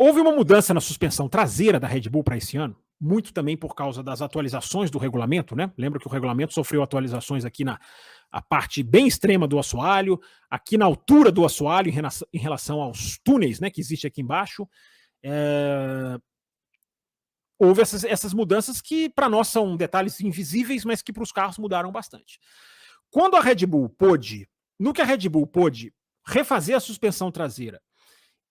Houve uma mudança na suspensão traseira da Red Bull para esse ano, muito também por causa das atualizações do regulamento, né? Lembra que o regulamento sofreu atualizações aqui na a parte bem extrema do assoalho, aqui na altura do assoalho em relação aos túneis, né, que existe aqui embaixo. Houve essas mudanças que para nós são detalhes invisíveis, mas que para os carros mudaram bastante. Quando a Red Bull pôde, no que a Red Bull pôde refazer a suspensão traseira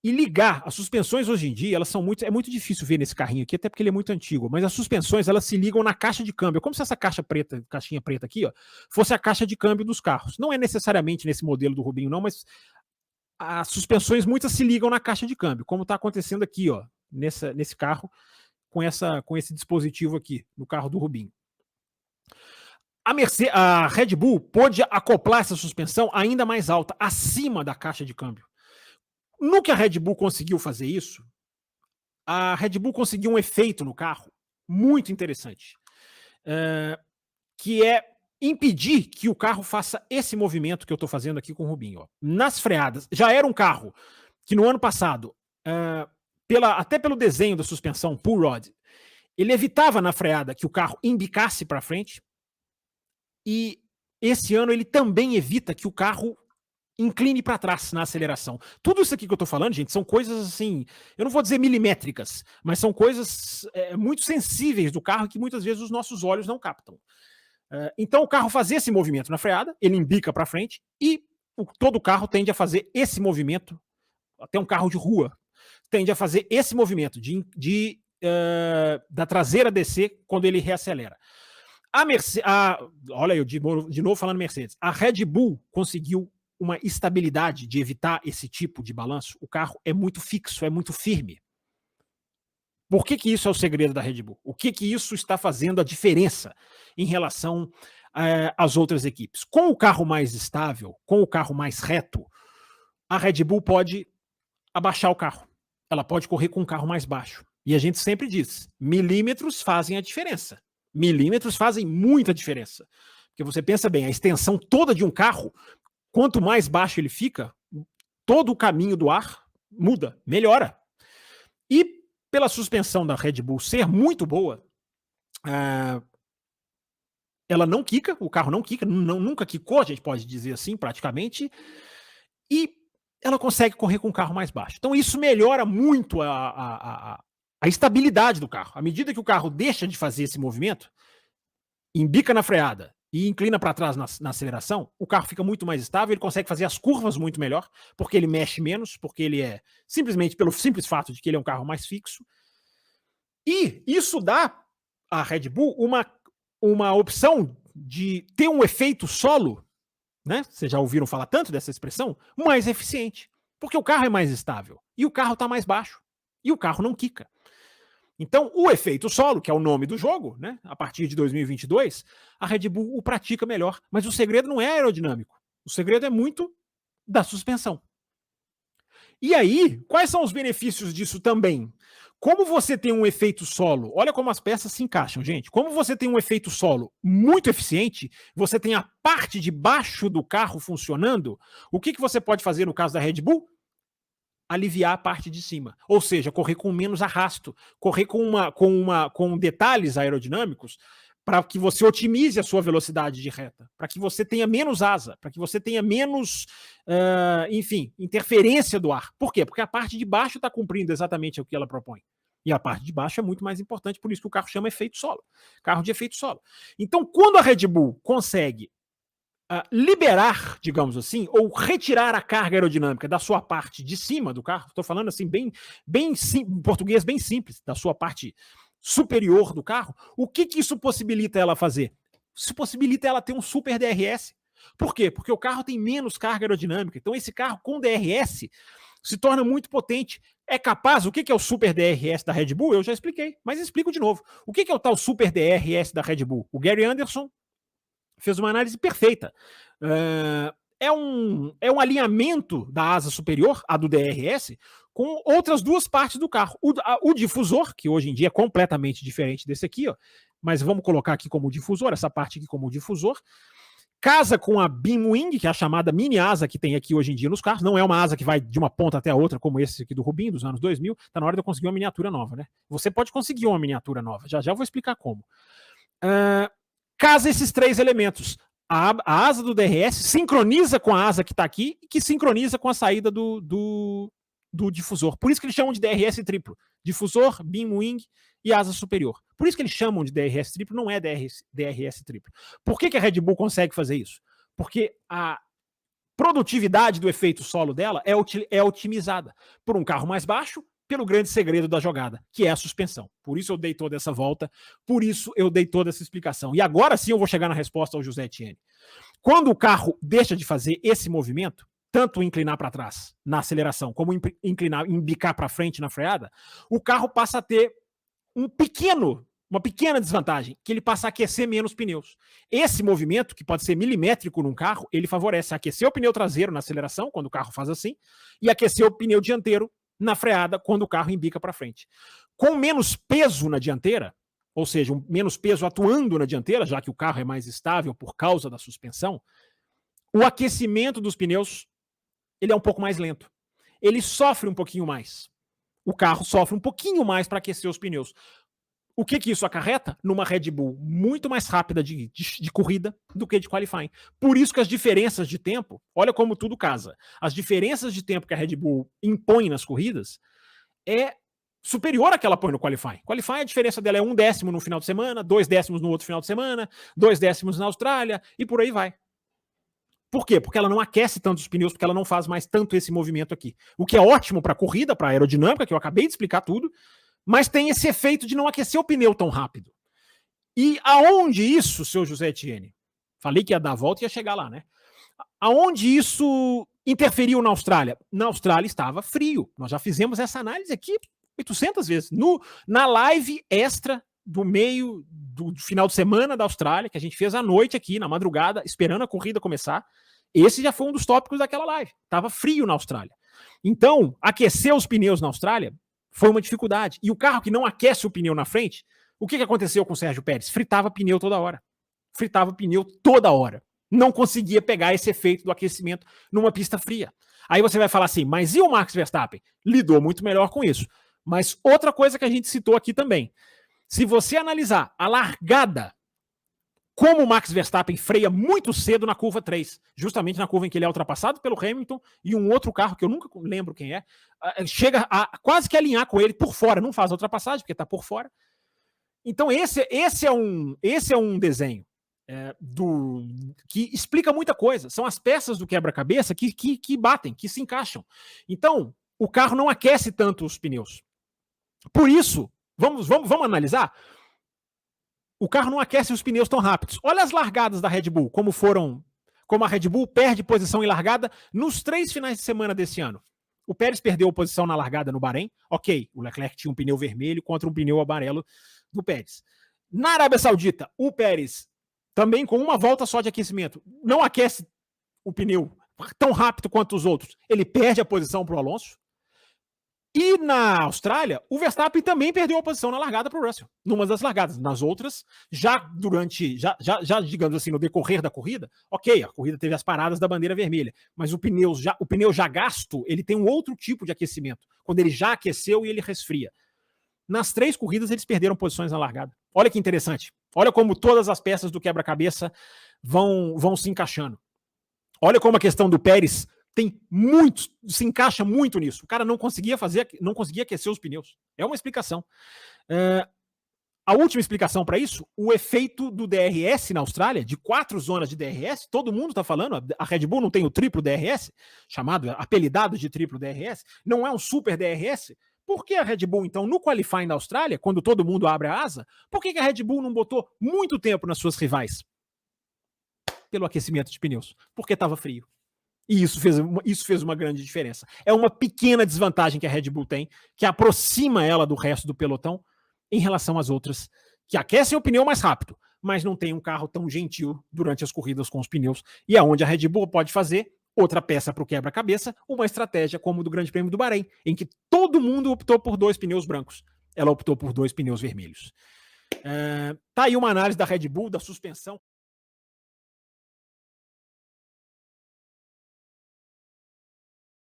e ligar, as suspensões hoje em dia, elas são muito, é muito difícil ver nesse carrinho aqui, até porque ele é muito antigo, mas as suspensões, elas se ligam na caixa de câmbio, como se essa caixinha preta aqui, ó, fosse a caixa de câmbio dos carros. Não é necessariamente nesse modelo do Rubinho não, mas as suspensões muitas se ligam na caixa de câmbio, como está acontecendo aqui, ó, nesse carro, com esse dispositivo aqui, no carro do Rubinho. A Red Bull pôde acoplar essa suspensão ainda mais alta, acima da caixa de câmbio. No que a Red Bull conseguiu fazer isso, a Red Bull conseguiu um efeito no carro muito interessante, que é impedir que o carro faça esse movimento que eu estou fazendo aqui com o Rubinho. Ó. Nas freadas, já era um carro que no ano passado, até pelo desenho da suspensão pull rod, ele evitava na freada que o carro embicasse para frente, e esse ano ele também evita que o carro incline para trás na aceleração. Tudo isso aqui que eu estou falando, gente, são coisas assim, eu não vou dizer milimétricas, mas são coisas muito sensíveis do carro que muitas vezes os nossos olhos não captam. Então o carro fazia esse movimento na freada, ele embica para frente e todo carro tende a fazer esse movimento, até um carro de rua tende a fazer esse movimento da traseira descer quando ele reacelera. Olha, eu de novo falando Mercedes, a Red Bull conseguiu uma estabilidade de evitar esse tipo de balanço. O carro é muito fixo, é muito firme. Por que isso é o segredo da Red Bull? O que isso está fazendo a diferença em relação às outras equipes? Com o carro mais estável, com o carro mais reto, a Red Bull pode abaixar o carro. Ela pode correr com um carro mais baixo. E a gente sempre diz, milímetros fazem a diferença. Milímetros fazem muita diferença. Porque você pensa bem, a extensão toda de um carro, quanto mais baixo ele fica, todo o caminho do ar muda, melhora. E pela suspensão da Red Bull ser muito boa, ela não quica, o carro não quica, nunca quicou, a gente pode dizer assim, praticamente, e ela consegue correr com um carro mais baixo. Então isso melhora muito a estabilidade do carro. À medida que o carro deixa de fazer esse movimento, embica na freada e inclina para trás na aceleração, o carro fica muito mais estável, ele consegue fazer as curvas muito melhor, porque ele mexe menos, porque ele é simplesmente pelo simples fato de que ele é um carro mais fixo. E isso dá à Red Bull uma opção de ter um efeito solo, né? Vocês já ouviram falar tanto dessa expressão? Mais eficiente. Porque o carro é mais estável. E o carro está mais baixo. E o carro não quica. Então, o efeito solo, que é o nome do jogo, né? A partir de 2022, a Red Bull o pratica melhor. Mas o segredo não é aerodinâmico. O segredo é muito da suspensão. E aí, quais são os benefícios disso também? Como você tem um efeito solo, olha como as peças se encaixam, gente. Como você tem um efeito solo muito eficiente, você tem a parte de baixo do carro funcionando, o que você pode fazer no caso da Red Bull? Aliviar a parte de cima. Ou seja, correr com menos arrasto, correr com detalhes aerodinâmicos para que você otimize a sua velocidade de reta, para que você tenha menos asa, para que você tenha menos, enfim, interferência do ar. Por quê? Porque a parte de baixo está cumprindo exatamente o que ela propõe. E a parte de baixo é muito mais importante, por isso que o carro chama efeito solo. Carro de efeito solo. Então, quando a Red Bull consegue liberar, digamos assim, ou retirar a carga aerodinâmica da sua parte de cima do carro, estou falando assim, em português bem simples, da sua parte superior do carro, o que isso possibilita ela fazer? Isso possibilita ela ter um super DRS. Por quê? Porque o carro tem menos carga aerodinâmica. Então esse carro com DRS se torna muito potente. É capaz, o que é o super DRS da Red Bull? Eu já expliquei, mas explico de novo. O que é o tal super DRS da Red Bull? O Gary Anderson fez uma análise perfeita. É um alinhamento da asa superior, a do DRS, com outras duas partes do carro. O difusor, que hoje em dia é completamente diferente desse aqui, ó, mas vamos colocar aqui como difusor, essa parte aqui como difusor, casa com a beam wing, que é a chamada mini asa que tem aqui hoje em dia nos carros. Não é uma asa que vai de uma ponta até a outra, como esse aqui do Rubinho, dos anos 2000. Tá na hora de eu conseguir uma miniatura nova, né? Você pode conseguir uma miniatura nova. Já já eu vou explicar como. Casa esses três elementos. A asa do DRS sincroniza com a asa que está aqui e que sincroniza com a saída do difusor. Por isso que eles chamam de DRS triplo. Difusor, beam wing e asa superior. Por isso que eles chamam de DRS triplo, não é DRS triplo. Por que a Red Bull consegue fazer isso? Porque a produtividade do efeito solo dela é otimizada por um carro mais baixo, pelo grande segredo da jogada, que é a suspensão. Por isso eu dei toda essa volta, por isso eu dei toda essa explicação. E agora sim eu vou chegar na resposta ao José Etienne. Quando o carro deixa de fazer esse movimento, tanto inclinar para trás na aceleração, como inclinar, embicar para frente na freada, o carro passa a ter uma pequena desvantagem, que ele passa a aquecer menos pneus. Esse movimento, que pode ser milimétrico num carro, ele favorece aquecer o pneu traseiro na aceleração, quando o carro faz assim, e aquecer o pneu dianteiro na freada, quando o carro embica para frente. Com menos peso na dianteira, ou seja, menos peso atuando na dianteira, já que o carro é mais estável por causa da suspensão, o aquecimento dos pneus ele é um pouco mais lento. Ele sofre um pouquinho mais. O carro sofre um pouquinho mais para aquecer os pneus. O que isso acarreta? Numa Red Bull muito mais rápida de corrida do que de qualifying. Por isso que as diferenças de tempo, olha como tudo casa, as diferenças de tempo que a Red Bull impõe nas corridas é superior à que ela põe no qualifying. Qualifying, a diferença dela é 1 décimo no final de semana, 2 décimos no outro final de semana, 2 décimos na Austrália e por aí vai. Por quê? Porque ela não aquece tanto os pneus, porque ela não faz mais tanto esse movimento aqui. O que é ótimo para a corrida, para a aerodinâmica, que eu acabei de explicar tudo, mas tem esse efeito de não aquecer o pneu tão rápido. E aonde isso, seu José Etienne? Falei que ia dar a volta e ia chegar lá, né? Aonde isso interferiu na Austrália? Na Austrália estava frio. Nós já fizemos essa análise aqui 800 vezes. Na live extra do meio do final de semana da Austrália, que a gente fez à noite aqui, na madrugada, esperando a corrida começar. Esse já foi um dos tópicos daquela live. Estava frio na Austrália. Então, aquecer os pneus na Austrália foi uma dificuldade. E o carro que não aquece o pneu na frente, o que aconteceu com o Sérgio Pérez? Fritava pneu toda hora. Fritava pneu toda hora. Não conseguia pegar esse efeito do aquecimento numa pista fria. Aí você vai falar assim, mas e o Max Verstappen? Lidou muito melhor com isso. Mas outra coisa que a gente citou aqui também. Se você analisar a largada, como o Max Verstappen freia muito cedo na curva 3, justamente na curva em que ele é ultrapassado pelo Hamilton e um outro carro que eu nunca lembro quem é, chega a quase que alinhar com ele por fora, não faz a ultrapassagem porque está por fora. Então esse é um desenho que explica muita coisa. São as peças do quebra-cabeça que batem, que se encaixam. Então o carro não aquece tanto os pneus. Por isso, vamos analisar. O carro não aquece os pneus tão rápidos. Olha as largadas da Red Bull, como a Red Bull perde posição em largada nos 3 finais de semana desse ano. O Pérez perdeu posição na largada no Bahrein. Ok, o Leclerc tinha um pneu vermelho contra um pneu amarelo do Pérez. Na Arábia Saudita, o Pérez, também com uma volta só de aquecimento, não aquece o pneu tão rápido quanto os outros. Ele perde a posição para o Alonso. E na Austrália, o Verstappen também perdeu a posição na largada para o Russell, numa das largadas. Nas outras, já digamos assim, no decorrer da corrida, ok, a corrida teve as paradas da bandeira vermelha, mas o pneu já gasto, ele tem um outro tipo de aquecimento, quando ele já aqueceu e ele resfria. Nas 3 corridas, eles perderam posições na largada. Olha que interessante. Olha como todas as peças do quebra-cabeça vão se encaixando. Olha como a questão do Pérez se encaixa muito nisso. O cara não conseguia aquecer os pneus. É uma explicação. A última explicação para isso, o efeito do DRS na Austrália, de 4 zonas de DRS, todo mundo está falando, a Red Bull não tem o triplo DRS, apelidado de triplo DRS, não é um super DRS. Por que a Red Bull, então, no qualifying da Austrália, quando todo mundo abre a asa, por que a Red Bull não botou muito tempo nas suas rivais? Pelo aquecimento de pneus. Porque estava frio. E isso fez uma grande diferença. É uma pequena desvantagem que a Red Bull tem, que aproxima ela do resto do pelotão em relação às outras, que aquecem o pneu mais rápido, mas não tem um carro tão gentil durante as corridas com os pneus. E é onde a Red Bull pode fazer outra peça para o quebra-cabeça, uma estratégia como o do Grande Prêmio do Bahrein, em que todo mundo optou por 2 pneus brancos. Ela optou por 2 pneus vermelhos. Tá aí uma análise da Red Bull, da suspensão.